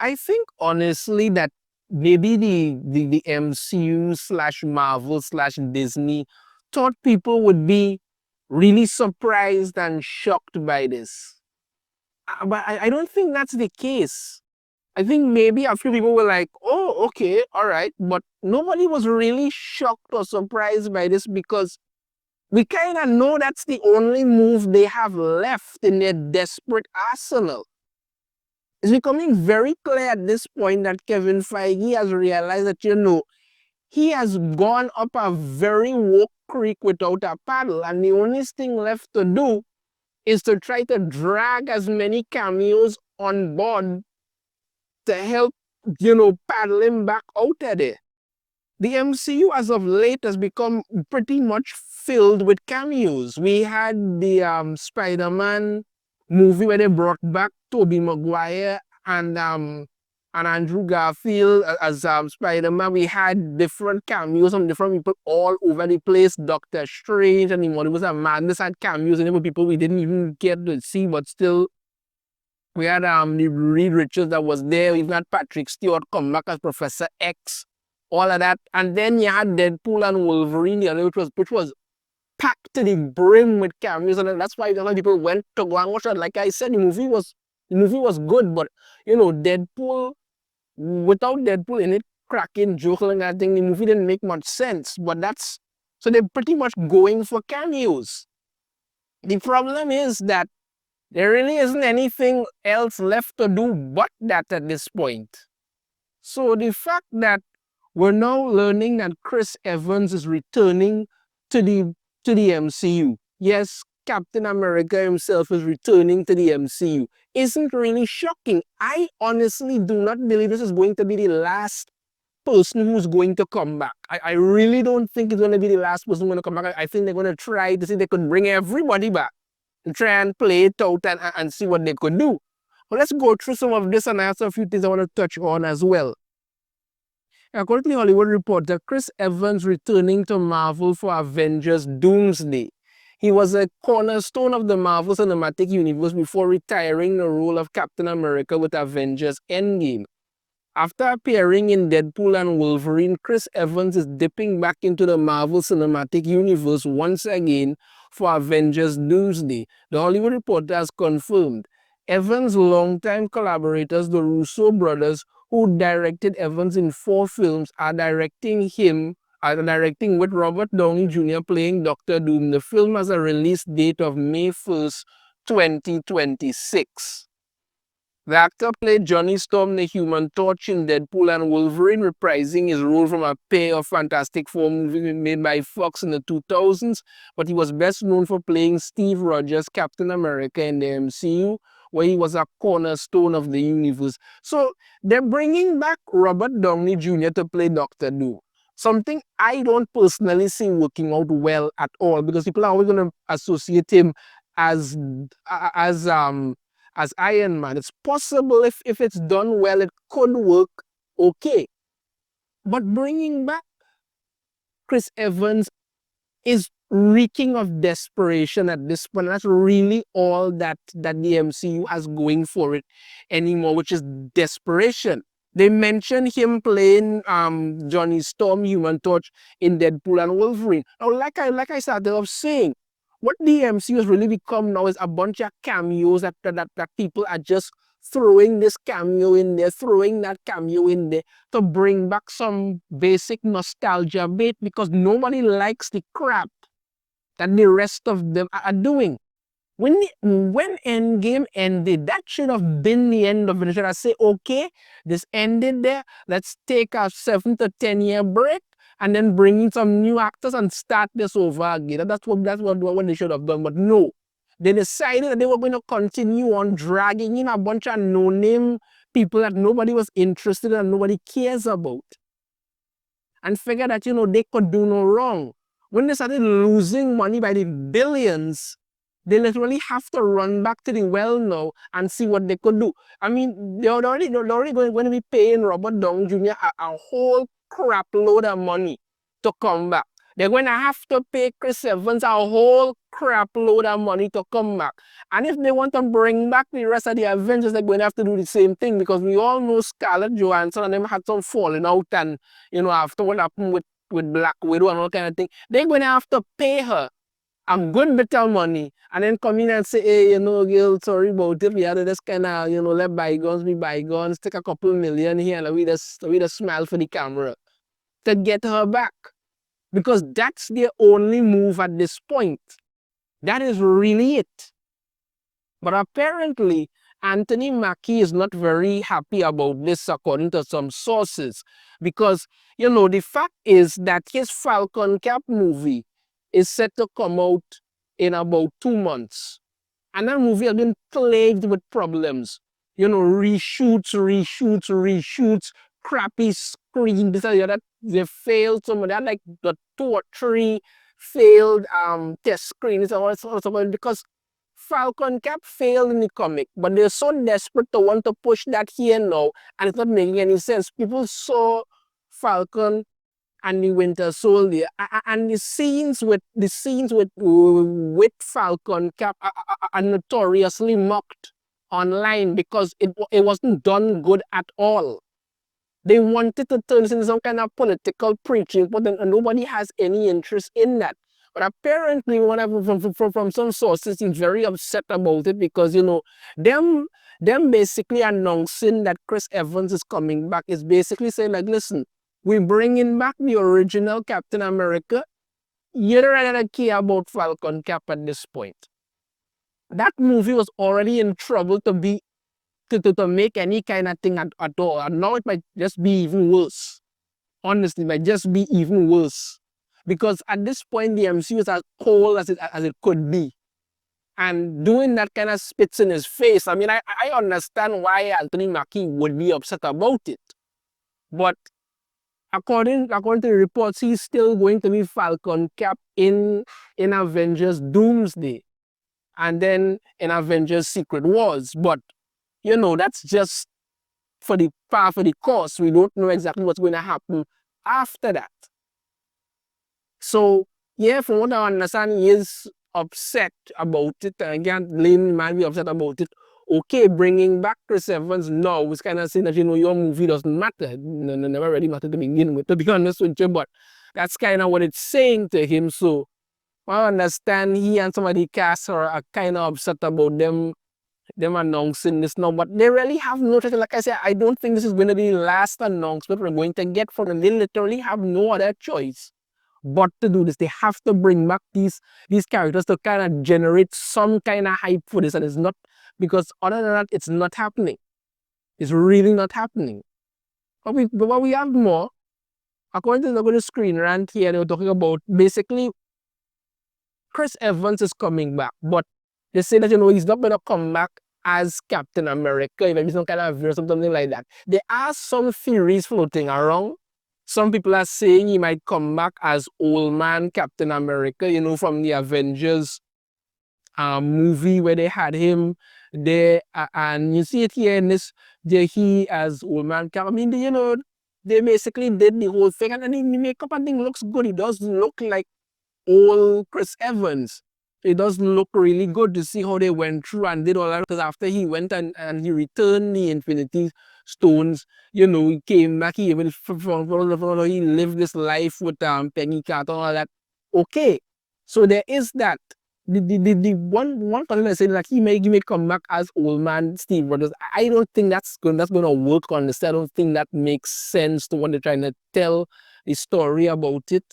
I think honestly that maybe the MCU slash Marvel slash Disney thought people would be really surprised and shocked by this. But I don't think that's the case. I think maybe a few people were like, oh, okay, all right. But nobody was really shocked or surprised by this because we kind of know that's the only move they have left in their desperate arsenal. It's becoming very clear at this point that Kevin Feige has realized that, he has gone up a very woke creek without a paddle, and the only thing left to do is to try to drag as many cameos on board to help, paddle him back out of there. The MCU as of late has become pretty much filled with cameos. We had the Spider-Man movie where they brought back Tobey Maguire and Andrew Garfield as Spider-Man. We had different cameos from different people all over the place. Doctor Strange and the Multiverse of Madness had cameos in it with people we didn't even get to see, but still. We had the Reed Richards that was there. We even had Patrick Stewart come back as Professor X. All of that. And then you had Deadpool and Wolverine, which was packed to the brim with cameos. And that's why a lot of people went to go and watch it. Like I said, the movie was good, but Deadpool, without Deadpool in it, cracking, joking and that thing, the movie didn't make much sense. But so they're pretty much going for cameos. The problem is that there really isn't anything else left to do but that at this point. So the fact that we're now learning that Chris Evans is returning to the MCU. Yes, Captain America himself is returning to the MCU. Isn't really shocking. I honestly do not believe this is going to be the last person who's going to come back. I really don't think it's going to be the last person who's going to come back. I think they're going to try to see if they could bring everybody back and try and play it out and see what they could do. But let's go through some of this, and I have a few things I want to touch on as well. According to the Hollywood Reporter, Chris Evans returning to Marvel for Avengers Doomsday. He was a cornerstone of the Marvel Cinematic Universe before retiring the role of Captain America with Avengers Endgame. After appearing in Deadpool and Wolverine, Chris Evans is dipping back into the Marvel Cinematic Universe once again for Avengers Doomsday. The Hollywood Reporter has confirmed. Evans' longtime collaborators, the Russo Brothers, who directed Evans in 4 films, are directing with Robert Downey Jr. playing Dr. Doom. The film has a release date of May 1st, 2026. The actor played Johnny Storm, the Human Torch in Deadpool and Wolverine, reprising his role from a pair of Fantastic Four movies made by Fox in the 2000s, but he was best known for playing Steve Rogers, Captain America in the MCU, where he was a cornerstone of the universe. So they're bringing back Robert Downey Jr. to play Dr. Doom. Something I don't personally see working out well at all, because people are always going to associate him as Iron Man. It's possible if it's done well, it could work okay. But bringing back Chris Evans is reeking of desperation at this point. That's really all that the MCU has going for it anymore, which is desperation. They mentioned him playing Johnny Storm, Human Torch in Deadpool and Wolverine. Now, like I started off saying, what the MCU has really become now is a bunch of cameos that people are just throwing this cameo in there, throwing that cameo in there to bring back some basic nostalgia bait, because nobody likes the crap that the rest of them are doing. When Endgame ended, that should have been the end of it. Should I say, okay, this ended there, let's take a 7 to 10 year break and then bring in some new actors and start this over again. That's what they should have done. But no, they decided that they were going to continue on dragging in a bunch of no-name people that nobody was interested in and nobody cares about, and figure that, they could do no wrong. When they started losing money by the billions, they literally have to run back to the well now and see what they could do. I mean, they're already going to be paying Robert Downey Jr. a whole crap load of money to come back. They're going to have to pay Chris Evans a whole crap load of money to come back. And if they want to bring back the rest of the Avengers, they're going to have to do the same thing, because we all know Scarlett Johansson and them had some falling out, and after what happened with Black Widow and all kind of thing, they're going to have to pay her a good bit of money, and then come in and say, hey, girl, sorry about it. We had to just kind of, let bygones be bygones, take a couple million here, and we just smile for the camera to get her back. Because that's their only move at this point. That is really it. But apparently, Anthony Mackie is not very happy about this, according to some sources. Because, the fact is that his Falcon Cap movie is set to come out in about 2 months. And that movie has been plagued with problems. Reshoots, crappy screen, this and that. They failed some of that, like the 2 or 3 failed test screens and all that, because Falcon Cap failed in the comic, but they're so desperate to want to push that here now, and it's not making any sense. People saw Falcon and the Winter Soldier, and the scenes with Falcon Cap are notoriously mocked online, because it wasn't done good at all. They wanted to turn this into some kind of political preaching, but then nobody has any interest in that. But apparently, from some sources, he's very upset about it, because them basically announcing that Chris Evans is coming back is basically saying, like, listen, we're bringing back the original Captain America. You don't really care about Falcon Cap at this point. That movie was already in trouble to make any kind of thing at all. And now it might just be even worse. Honestly, it might just be even worse. Because at this point, the MCU is as cold as it could be. And doing that kind of spits in his face. I mean, I understand why Anthony Mackie would be upset about it. But according to the reports, he's still going to be Falcon Cap in Avengers Doomsday. And then in Avengers Secret Wars. But that's just for the course. We don't know exactly what's going to happen after that. So, yeah, from what I understand, he is upset about it. And again, blame the man be upset about it. Okay, bringing back Chris Evans now is kind of saying that, your movie doesn't matter. Never really mattered to begin with, to be honest with you. But that's kind of what it's saying to him. So, I understand he and some of the cast are kind of upset about them announcing this now, but they really have no choice. Like I said, I don't think this is going to be the last announcement we're going to get from them. They literally have no other choice but to do this. They have to bring back these characters to kind of generate some kind of hype for this, and it's not, because other than that, it's not happening. It's really not happening. But we have more. According to the Screen Rant here, they were talking about basically Chris Evans is coming back, but they say that, he's not going to come back as Captain America, maybe some kind of virus or something like that. There are some theories floating around. Some people are saying he might come back as old man Captain America, from the Avengers movie where they had him there. And you see it here in this, he as old man Cap. I mean, they basically did the whole thing, and the makeup and thing looks good. It does look like old Chris Evans. It does look really good to see how they went through and did all that, because after he went and he returned the Infinity Stones, he came back, he even he lived this life with Peggy Carter and all that. Okay, so there is that. The one person that said like he may come back as old man Steve Rogers. I don't think that's gonna work on this. I don't think that makes sense to what they're trying to tell the story about it.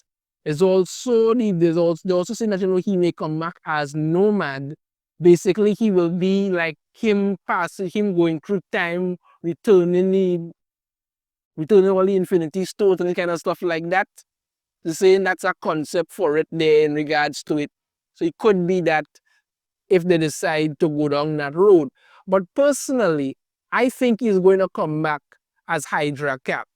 They're also saying that he may come back as Nomad. Basically, he will be like him going through time, returning all the Infinity Stones and kind of stuff like that. They're saying that's a concept for it there in regards to it. So it could be that if they decide to go down that road. But personally, I think he's going to come back as Hydra Cap.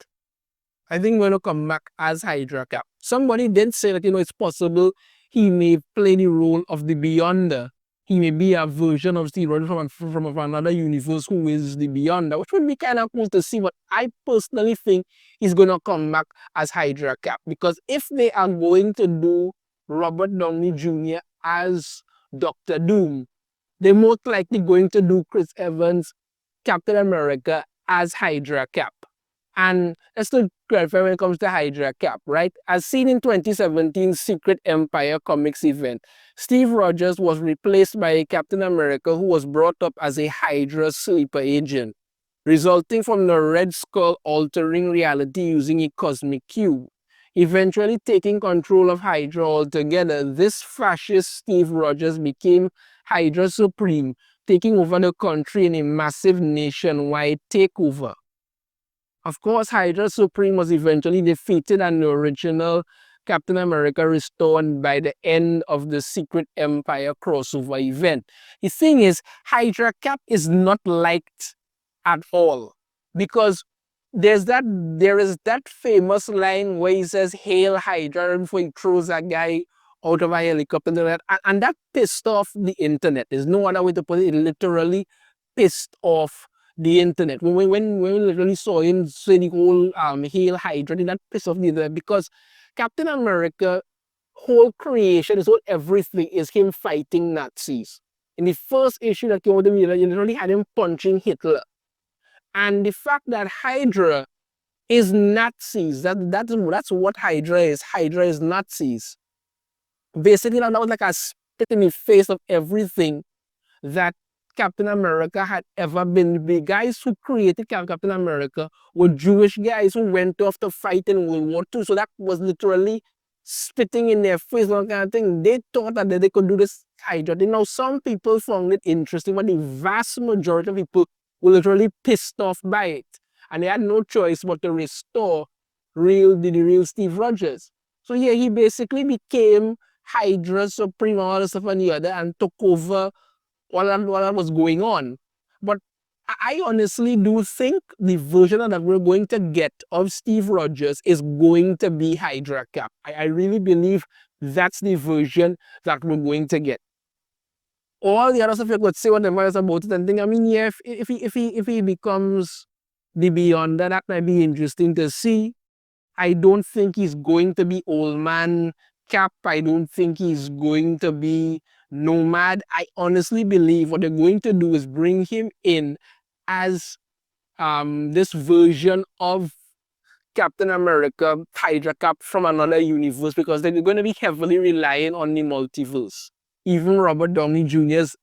I think we're going to come back as Hydra Cap. Somebody did say that, it's possible he may play the role of the Beyonder. He may be a version of Steve Rogers from another universe who is the Beyonder, which would be kind of cool to see. But I personally think he's going to come back as Hydra Cap. Because if they are going to do Robert Downey Jr. as Doctor Doom. They're most likely going to do Chris Evans, Captain America as Hydra Cap. And let's to clarify when it comes to Hydra Cap, right? As seen in 2017 Secret Empire Comics event, Steve Rogers was replaced by a Captain America who was brought up as a Hydra sleeper agent, resulting from the Red Skull altering reality using a cosmic cube. Eventually taking control of Hydra altogether, this fascist Steve Rogers became Hydra Supreme, taking over the country in a massive nationwide takeover. Of course, Hydra Supreme was eventually defeated and the original Captain America restored by the end of the Secret Empire crossover event. The thing is, Hydra Cap is not liked at all because there is that famous line where he says, "Hail Hydra," before he throws that guy out of a helicopter, and that pissed off the internet. There's no other way to put it. It literally pissed off the internet. When we literally saw him say the whole "Hail Hydra," that pissed off the internet because Captain America whole creation, his whole everything is him fighting Nazis. In the first issue that came out, you literally had him punching Hitler. And the fact that Hydra is Nazis, that's what Hydra is. Hydra is Nazis. Basically, that was like a spit in the face of everything that Captain America had ever been. The guys who created Captain America were Jewish guys who went off to fight in World War II. So that was literally spitting in their face, that kind of thing. They thought that they could do this Hydra thing. Now, some people found it interesting, but the vast majority of people were literally pissed off by it. And they had no choice but to restore the real Steve Rogers. So yeah, he basically became Hydra Supreme, all the stuff and the other, and took over what that was going on. But I honestly do think the version that we're going to get of Steve Rogers is going to be Hydra Cap. I really believe that's the version that we're going to get. All the other stuff you could say whatever is about it and think, I mean, yeah, if he becomes the Beyonder, that might be interesting to see. I don't think he's going to be Old Man Cap. I don't think he's going to be Nomad. I honestly believe what they're going to do is bring him in as this version of Captain America, Hydra Cap from another universe, because they're going to be heavily relying on the multiverse. Even Robert Downey Jr.'s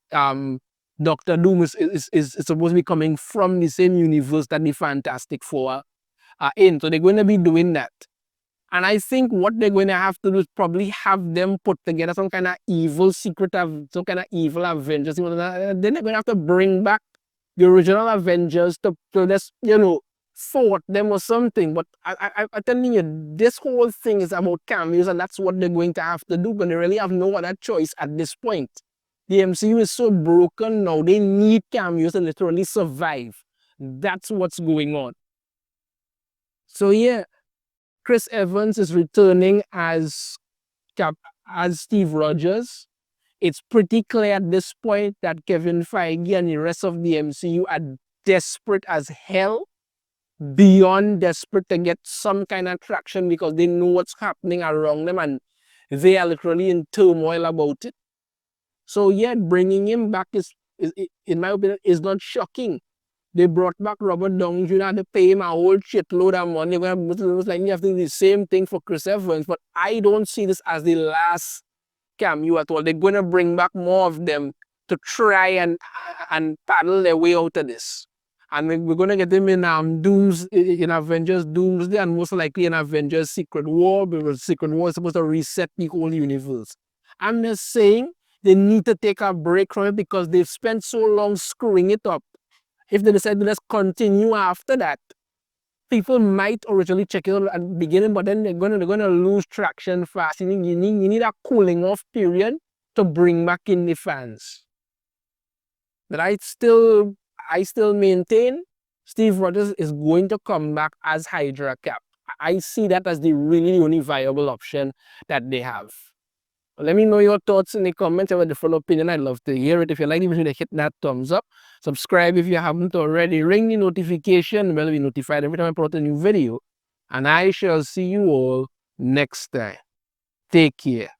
Doctor Doom is supposed to be coming from the same universe that the Fantastic Four are in. So they're going to be doing that. And I think what they're going to have to do is probably have them put together some kind of evil secret, some kind of evil Avengers. Then they're going to have to bring back the original Avengers to just, thwart them or something. But I'm telling you, this whole thing is about cameos, and that's what they're going to have to do. But they really have no other choice at this point. The MCU is so broken now, they need cameos to literally survive. That's what's going on. So yeah, Chris Evans is returning as Steve Rogers. It's pretty clear at this point that Kevin Feige and the rest of the MCU are desperate as hell, beyond desperate to get some kind of traction because they know what's happening around them and they are literally in turmoil about it. So yeah, bringing him back is in my opinion, is not shocking. They brought back Robert Downey Jr. to pay him a whole shitload of money. Most likely have to do the same thing for Chris Evans, but I don't see this as the last cameo at all. They're going to bring back more of them to try and paddle their way out of this. And we're going to get them in in Avengers Doomsday, and most likely in Avengers Secret War, because Secret War is supposed to reset the whole universe. I'm just saying they need to take a break from it because they've spent so long screwing it up. If they decide to just continue after that, people might originally check it out at the beginning, but then they're gonna lose traction fast. You need a cooling off period to bring back in the fans. But I still maintain Steve Rogers is going to come back as Hydra Cap. I see that as the really only viable option that they have. Let me know your thoughts in the comments. I have a different opinion. I'd love to hear it. If you like the video, hit that thumbs up. Subscribe if you haven't already. Ring the notification bell to be notified every time I put out a new video. And I shall see you all next time. Take care.